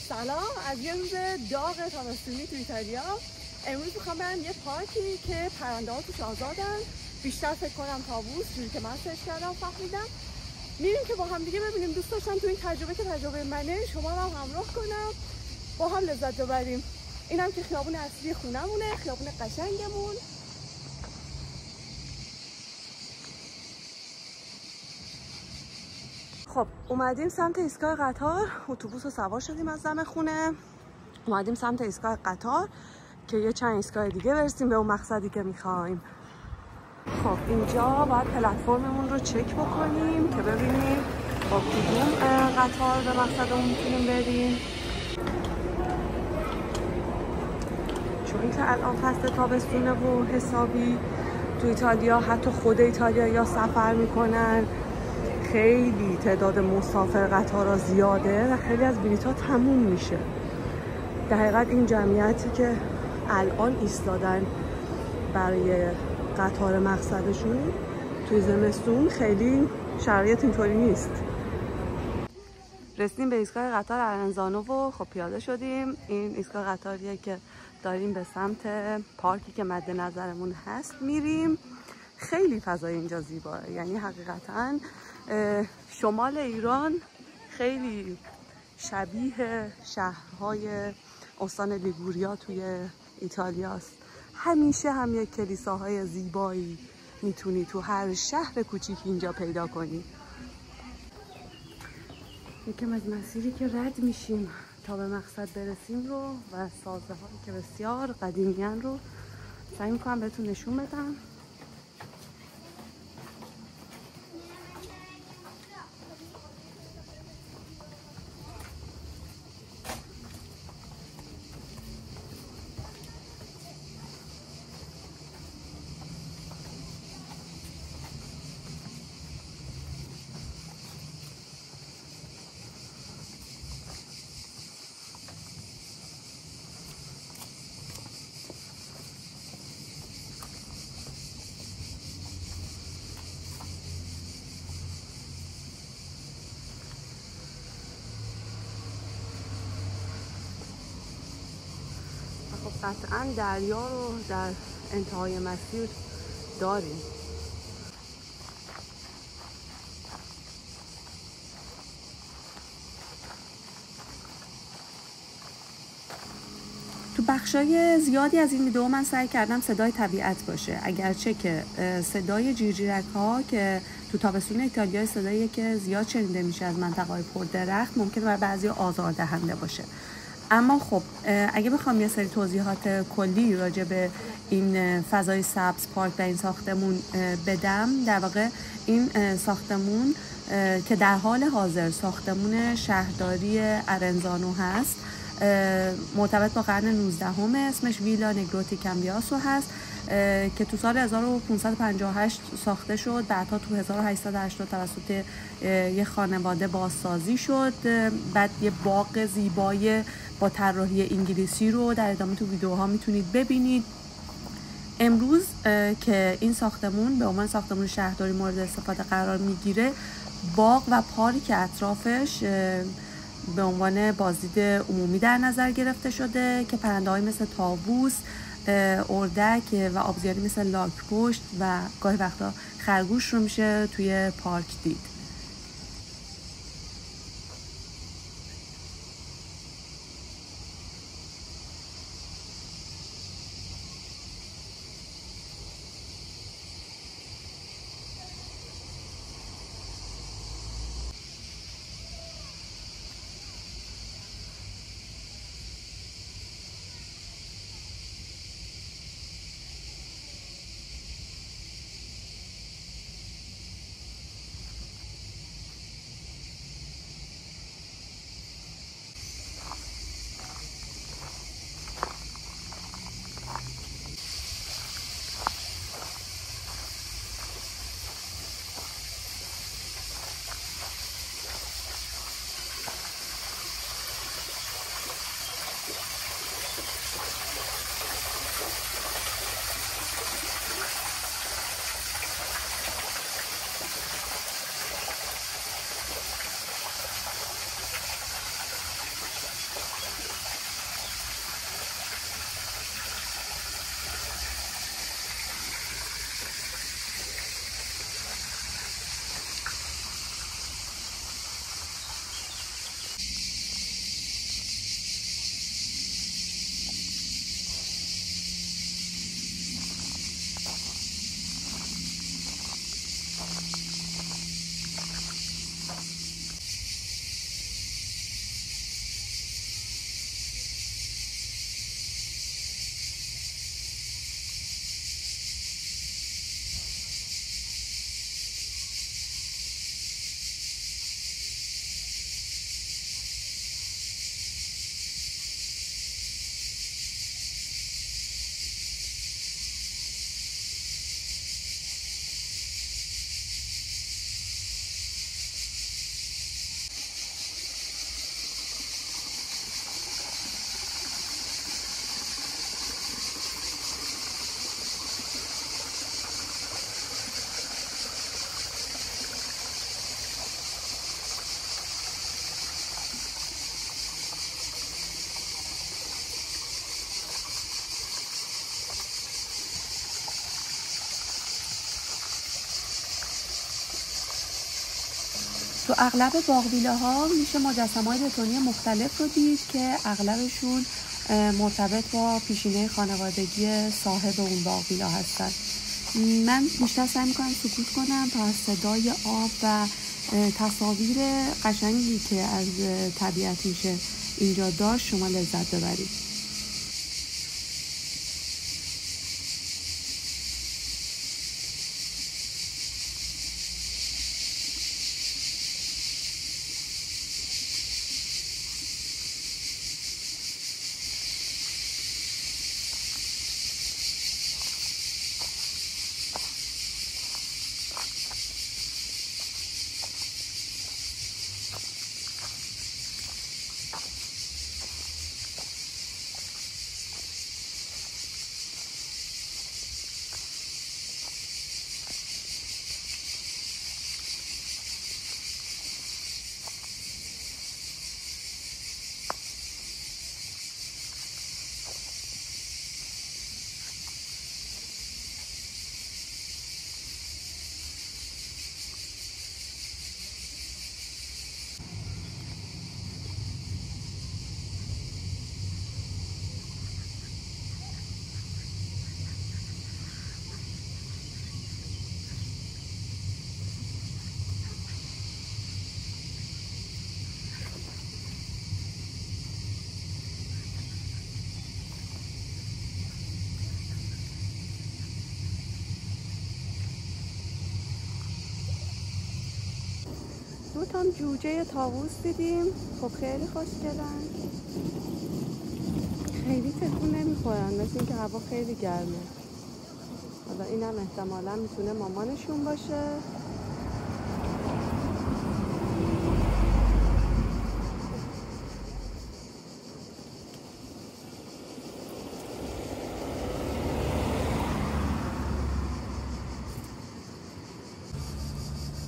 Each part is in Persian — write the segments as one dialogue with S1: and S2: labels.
S1: سلام، از یه روز داغ تابستونی تو ایتالیا. امروز میخوام برم یه پارکی که پرنده ها توش آزادن. بیشتر فکر کنم طاووس، جوری که من سرچ کردم فهمیدم. میریم که با هم دیگه ببینیم. دوست داشتم تو این تجربه که تجربه منه شما رو هم همراه کنم، با هم لذت ببریم. اینم که خیابون اصلی خونمونه، خیابون قشنگمون. خب اومدیم سمت ایستگاه قطار، اتوبوس رو سوار شدیم از دم خونه، اومدیم سمت ایستگاه قطار که یه چند ایستگاه دیگه برسیم به اون مقصدی که میخوایم. خب اینجا باید پلتفرممون رو چک بکنیم که ببینیم با کدوم قطار به مقصدمون میتونیم بریم. چون که الان فصل تابستونه و حسابی تو ایتالیا حتی خود ایتالیا یا سفر میکنن، خیلی تعداد مسافر قطارها زیاده و خیلی از بلیط‌ها تموم میشه. در حقیقت این جمعیتی که الان ایستادن برای قطار مقصدشون توی زمستون خیلی شرایط اینطوری نیست. رسیدیم به ایستگاه قطار ارنزانو و خب پیاده شدیم. این ایستگاه قطاریه که داریم به سمت پارکی که مد نظرمون هست میریم. خیلی فضای اینجا زیباه، یعنی حقیقتاً شمال ایران خیلی شبیه شهرهای استان لیگوریا توی ایتالیاست. همیشه هم یک کلیساهای زیبایی میتونی تو هر شهر کوچیک اینجا پیدا کنی. یکم از مسیری که رد میشیم تا به مقصد برسیم رو و سازه هایی که بسیار قدیمی‌ان رو سعی میکنم بهتون نشون بدم. خب قطعاً دریا رو در انتهای مسیر داریم. تو بخشای زیادی از این ویدیو من سعی کردم صدای طبیعت باشه، اگرچه که صدای جیرجیرک ها که تو تابستون ایتالیا صدایی که زیاد شنیده میشه از منطقه‌های پردرخت ممکنه برای بعضی آزاردهنده باشه. اما خب اگه بخوام یه سری توضیحات کلی راجع به این فضای سبز پارک و این ساختمون بدم، در واقع این ساختمون که در حال حاضر ساختمون شهرداری ارنزانو هست، مرتبط با قرن 19 اسمش ویلا نگروتی کامبیاسو هست که تو سال 1558 ساخته شد. بعدها تو 1880 توسط یه خانواده بازسازی شد. بعد یه باغ زیبای با طراحی انگلیسی رو در ادامه تو ویدیوها میتونید ببینید. امروز که این ساختمون به عنوان ساختمون شهرداری مورد استفاده قرار میگیره، باغ و پارک اطرافش به عنوان بازدید عمومی در نظر گرفته شده که پرنده‌های مثل طاووس، اردک و آبزیانی مثل لاک‌پشت و گاهی وقتا خرگوش رو میشه توی پارک دید. تو اغلب باغ‌ویلاها میشه مجسمه‌های بتونی مختلف رو دید که اغلبشون مرتبط با پیشینه خانوادگی صاحب اون باغ‌ویلا هستن. من بیشتر سعی میکنم سکوت کنم تا از صدای آب و تصاویر قشنگی که از طبیعت میشه اینجا داشت شما لذت ببرید. دو تا جوجه طاووس دیدیم. خب خیلی خوشگلن، خیلی تکون نمیخورن، مثل اینکه هوا خیلی گرمه. حالا اینم احتمالا میتونه مامانشون باشه.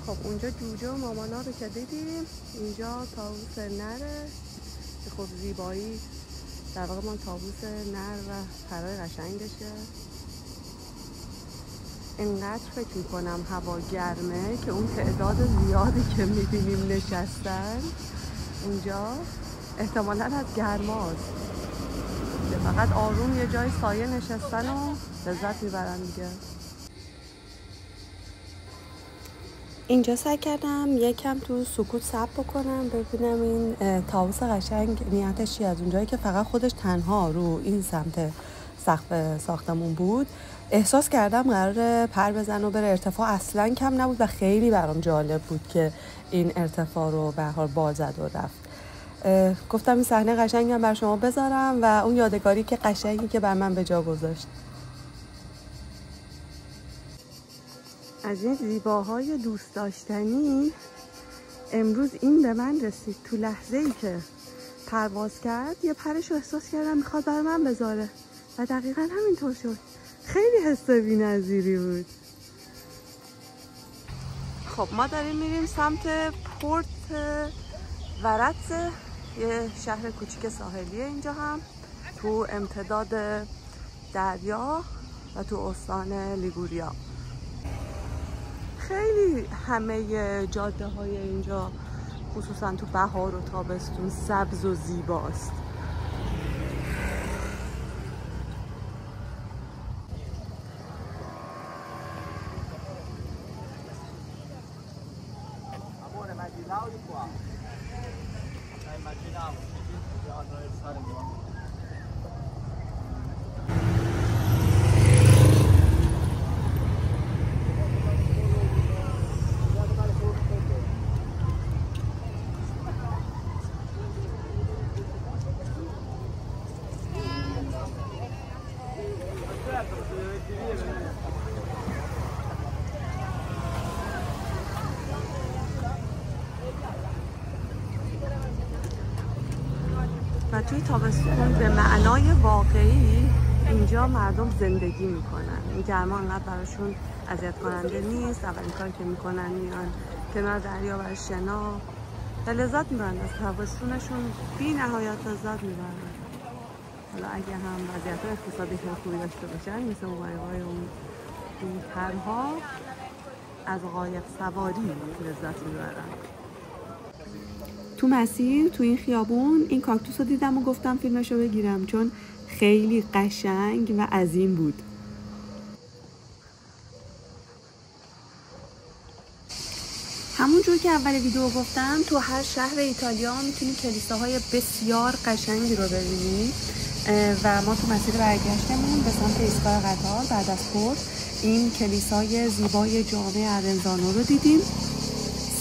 S1: خب اونجا جوجه و مامانا رو که دیدیم. اینجا طاووس نره که خب زیبایی در واقع ما طاووس نر و پرای قشنگشه. اینقدر فکر میکنم هوا گرمه که اون تعداد زیادی که میبینیم نشستن اونجا احتمالاً از گرماست که فقط آروم یه جای سایه نشستن و لذت میبرن دیگه. اینجا سعی کردم یکم تو سکوت صبر بکنم ببینم این طاووس قشنگ نیتش چی، از اونجایی که فقط خودش تنها رو این سمت سقف ساختمون بود احساس کردم قراره پر بزن و بره. ارتفاع اصلا کم نبود و خیلی برام جالب بود که این ارتفاع رو به هر حال بال زد و رفت. گفتم این صحنه قشنگم بر شما بذارم و اون یادگاری که قشنگی که بر من به جا گذاشت. از این زیباهای دوست داشتنی امروز این به من رسید. تو لحظه ای که پرواز کرد یه پرش رو احساس کردم میخواد بر من بذاره و دقیقا همینطور شد. خیلی حس بی‌نظیری بود. خب ما داریم میریم سمت پورت وراتزه، یه شهر کوچیک ساحلیه اینجا هم تو امتداد دریا و تو استان لیگوریا. خیلی همه جاده های اینجا خصوصا تو بهار و تابستون سبز و زیباست. و توی تابستون به معنای واقعی اینجا مردم زندگی میکنن. این گرما انقدر براشون اذیت کننده نیست. اولین کاری که میکنن میان کنار دریا برای شنا و لذت میبرن از تابستونشون، بی نهایت لذت میبرن. حالا اگه هم وضعیت اقتصادی که خوبی داشته باشن مثل قایق‌های اون پرها، از قایق سواری لذت میبرن. تو مسیر تو این خیابون این کاکتوس رو دیدم و گفتم فیلمش رو بگیرم، چون خیلی قشنگ و عظیم بود. همونجور که اول ویدیو گفتم تو هر شهر ایتالیا میتونی کلیساهای بسیار قشنگی رو ببینی و ما تو مسیر برگشتمون به سمت ایستگاه قطار بعد از پورت این کلیسای زیبای جامع ارنزانو رو دیدیم.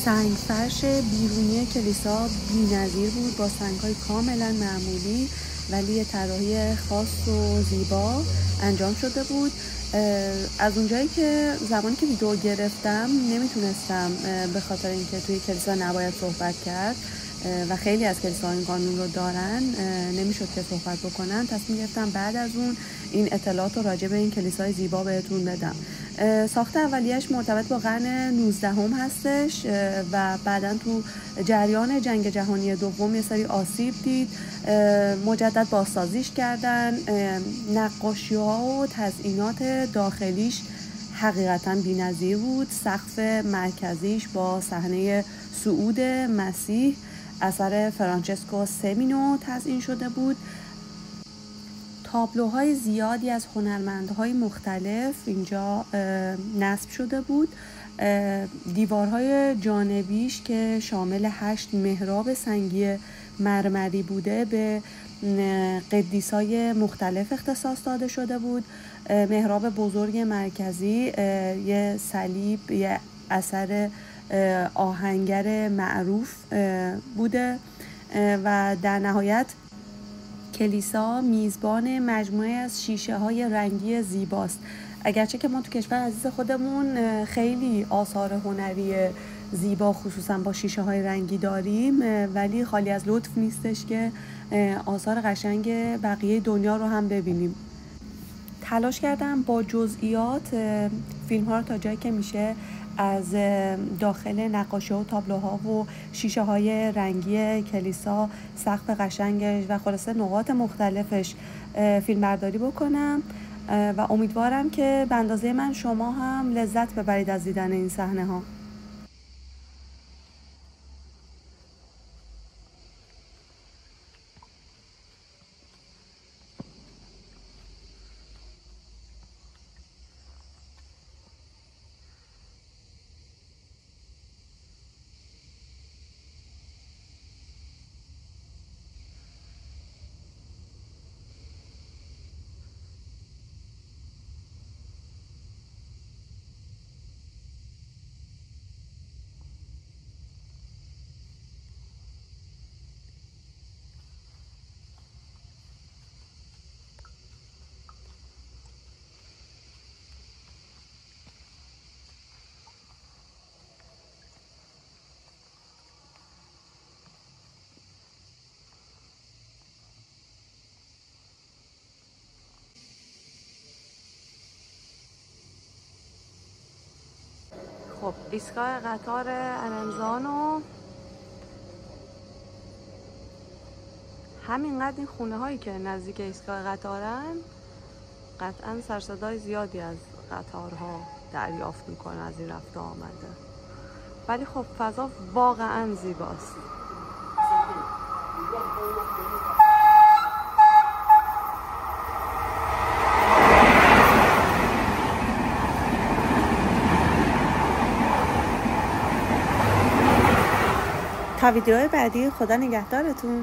S1: سنگ فرش بیرونی کلیسا بی‌نظیر بود با سنگ‌های کاملا معمولی، ولی یه طراحی خاص و زیبا انجام شده بود. از اونجایی که زمانی که ویدیو گرفتم نمیتونستم به خاطر اینکه توی کلیسا نباید صحبت کرد و خیلی از کلیساها این قانون رو دارن نمیشد که صحبت بکنن، تصمیم گرفتم بعد از اون این اطلاعات رو راجع به این کلیسای زیبا بهتون بدم. ساخت اولیه‌اش مرتبط با قرن 19 هستش و بعداً تو جریان جنگ جهانی دوم یه سری آسیب دید، مجدد بازسازیش کردن. نقاشی‌ها و تزئینات داخلیش حقیقتاً بی‌نظیر بود. سقف مرکزیش با صحنه صعود مسیح اثر فرانچسکو سمینو تزئین شده بود. تابلوهای زیادی از هنرمندهای مختلف اینجا نصب شده بود. دیوارهای جانبیش که شامل 8 محراب سنگی مرمری بوده به قدیسای مختلف اختصاص داده شده بود. محراب بزرگ مرکزی یه صلیب، یه اثر آهنگر معروف بوده و در نهایت کلیسا میزبان مجموعه از شیشه های رنگی زیباست. اگرچه که ما تو کشور عزیز خودمون خیلی آثار هنری زیبا خصوصا با شیشه های رنگی داریم، ولی خالی از لطف نیستش که آثار قشنگ بقیه دنیا رو هم ببینیم. تلاش کردم با جزئیات فیلم ها رو تا جایی که میشه از داخل نقاشی و تابلوها و شیشه های رنگی کلیسا، سقف قشنگش و خلاصه نقاط مختلفش فیلم برداری بکنم و امیدوارم که به اندازه من شما هم لذت ببرید از دیدن این صحنه ها. خب ایستگاه قطار ارنزانو همینقدر این خونه هایی که نزدیک ایستگاه قطارن قطعا سرصدای زیادی از قطارها دریافت میکنه از این رفت آمده، ولی خب فضا واقعا زیباست. تا ویدیو بعدی، خدا نگهدارتون.